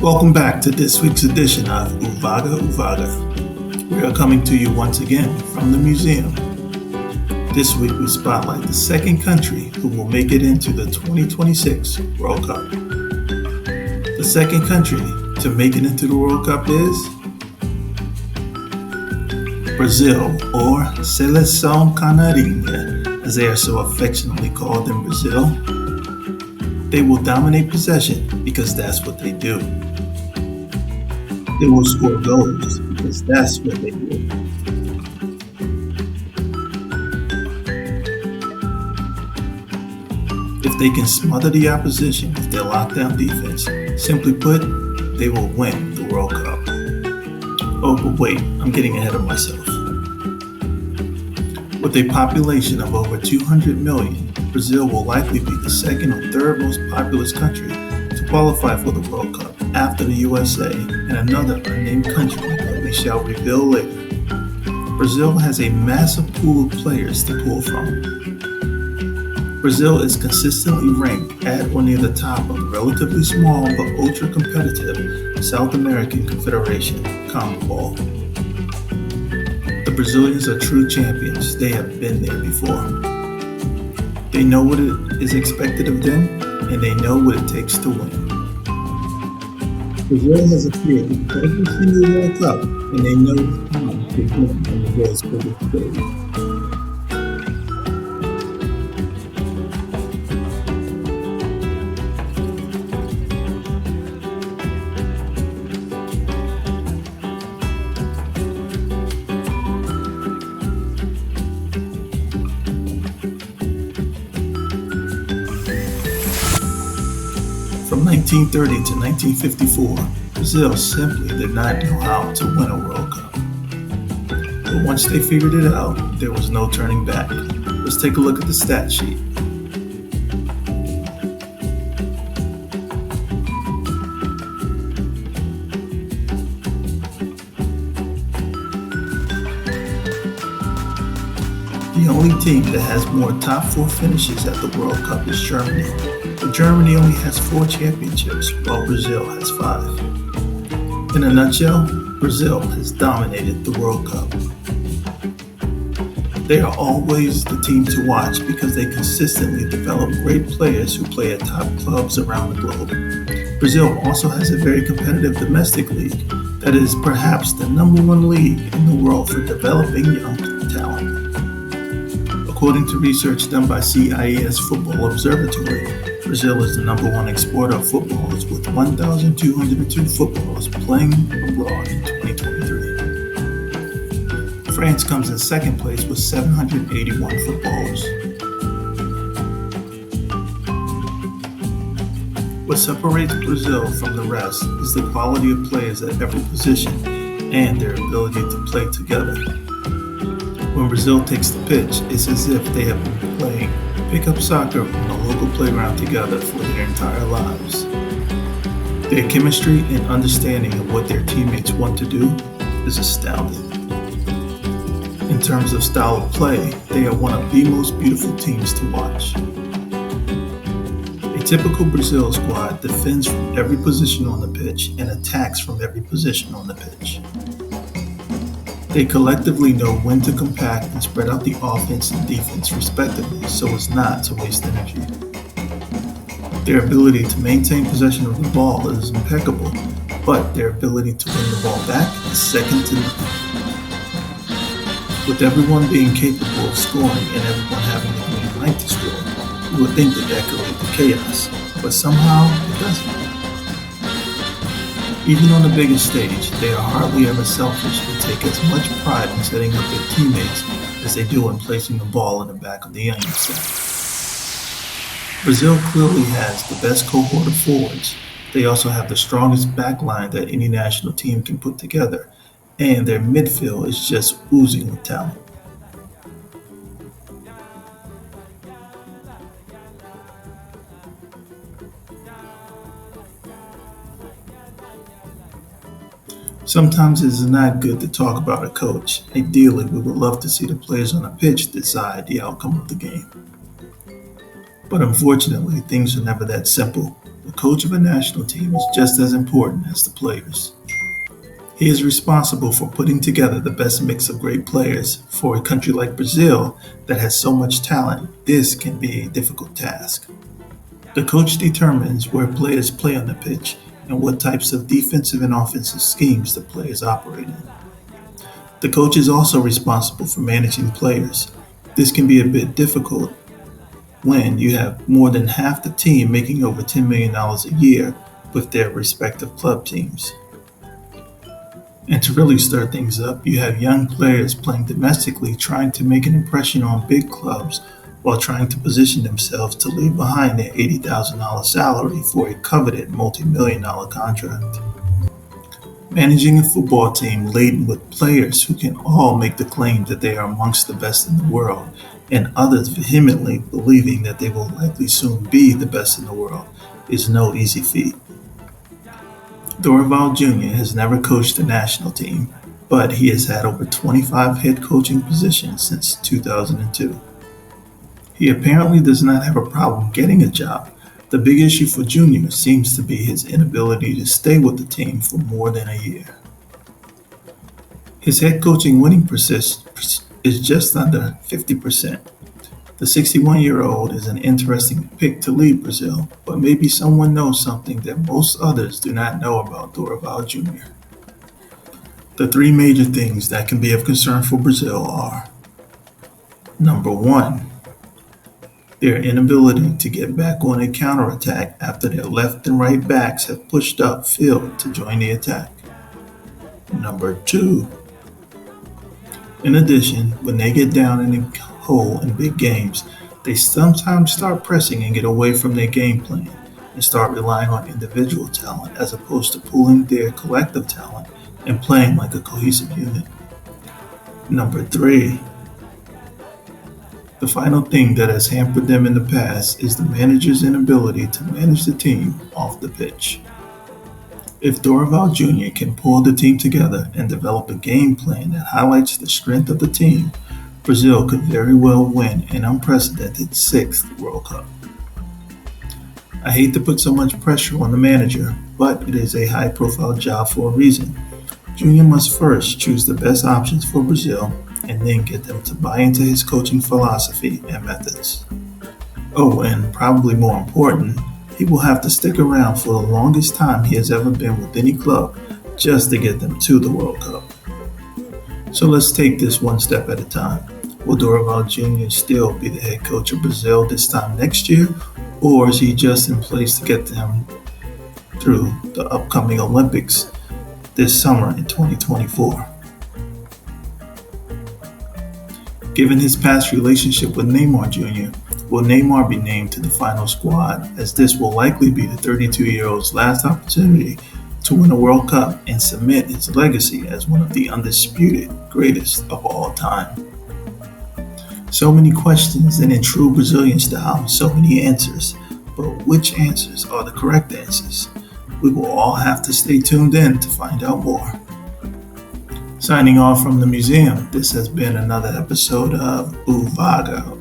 Welcome back to this week's edition of Uvaga Uvaga. We are coming to you once again from the museum. This week we spotlight the second country who will make it into the 2026 World Cup. The second country to make it into the World Cup is Brazil, or Seleção Canarinha, as they are so affectionately called in Brazil. They will dominate possession because that's what they do. They will score goals because that's what they do. If they can smother the opposition with their lockdown defense, simply put, they will win the World Cup. Oh, but wait, I'm getting ahead of myself. With a population of over 200 million, Brazil will likely be the second or third most populous country to qualify for the World Cup after the USA and another unnamed country that we shall reveal later. Brazil has a massive pool of players to pull from. Brazil is consistently ranked at or near the top of the relatively small but ultra-competitive South American Confederation, CONMEBOL. The Brazilians are true champions. They have been there before. They know what is expected of them, and they know what it takes to win. Brazil has appeared in every single World Cup, and they know how to win on the world's biggest stage. From 1930 to 1954, Brazil simply did not know how to win a World Cup. But once they figured it out, there was no turning back. Let's take a look at the stat sheet. The only team that has more top four finishes at the World Cup is Germany. But Germany only has 4 championships, while Brazil has 5. In a nutshell, Brazil has dominated the World Cup. They are always the team to watch because they consistently develop great players who play at top clubs around the globe. Brazil also has a very competitive domestic league that is perhaps the #1 league in the world for developing young talent. According to research done by CIES Football Observatory, Brazil is the #1 exporter of footballers with 1,202 footballers playing abroad in 2023. France comes in second place with 781 footballers. What separates Brazil from the rest is the quality of players at every position and their ability to play together. When Brazil takes the pitch, it's as if they have been playing pick-up soccer on a local playground together for their entire lives. Their chemistry and understanding of what their teammates want to do is astounding. In terms of style of play, they are one of the most beautiful teams to watch. A typical Brazil squad defends from every position on the pitch and attacks from every position on the pitch. They collectively know when to compact and spread out the offense and defense respectively so as not to waste energy. Their ability to maintain possession of the ball is impeccable, but their ability to win the ball back is second to none. With everyone being capable of scoring and everyone having the green light to score, you would think that could lead to chaos, but somehow it doesn't. Even on the biggest stage, they are hardly ever selfish and take as much pride in setting up their teammates as they do in placing the ball in the back of the enemy set. Brazil clearly has the best cohort of forwards. They also have the strongest back line that any national team can put together, and their midfield is just oozing with talent. Sometimes it is not good to talk about a coach. Ideally, we would love to see the players on the pitch decide the outcome of the game. But unfortunately, things are never that simple. The coach of a national team is just as important as the players. He is responsible for putting together the best mix of great players. For a country like Brazil that has so much talent, this can be a difficult task. The coach determines where players play on the pitch and what types of defensive and offensive schemes the players operate in. The coach is also responsible for managing players. This can be a bit difficult when you have more than half the team making over $10 million a year with their respective club teams. And to really stir things up, you have young players playing domestically trying to make an impression on big clubs while trying to position themselves to leave behind their $80,000 salary for a coveted multi-million dollar contract. Managing a football team laden with players who can all make the claim that they are amongst the best in the world, and others vehemently believing that they will likely soon be the best in the world, is no easy feat. Dorival Jr. has never coached the national team, but he has had over 25 head coaching positions since 2002. He apparently does not have a problem getting a job. The big issue for Jr. seems to be his inability to stay with the team for more than a year. His head coaching winning percentage is just under 50%. The 61-year-old is an interesting pick to lead Brazil, but maybe someone knows something that most others do not know about Dorival Jr. The three major things that can be of concern for Brazil are: number one, their inability to get back on a counterattack after their left and right backs have pushed up field to join the attack. Number two, in addition, when they get down in the hole in big games, they sometimes start pressing and get away from their game plan and start relying on individual talent as opposed to pooling their collective talent and playing like a cohesive unit. Number three, the final thing that has hampered them in the past is the manager's inability to manage the team off the pitch. If Dorival Jr. can pull the team together and develop a game plan that highlights the strength of the team, Brazil could very well win an unprecedented sixth World Cup. I hate to put so much pressure on the manager, but it is a high-profile job for a reason. Jr. must first choose the best options for Brazil and then get them to buy into his coaching philosophy and methods. Oh, and probably more important, he will have to stick around for the longest time he has ever been with any club just to get them to the World Cup. So let's take this one step at a time. Will Dorival Jr. still be the head coach of Brazil this time next year, or is he just in place to get them through the upcoming Olympics this summer in 2024? Given his past relationship with Neymar Jr., will Neymar be named to the final squad, as this will likely be the 32-year-old's last opportunity to win a World Cup and cement his legacy as one of the undisputed greatest of all time? So many questions, and in true Brazilian style, so many answers. But which answers are the correct answers? We will all have to stay tuned in to find out more. Signing off from the museum, this has been another episode of Uvaga.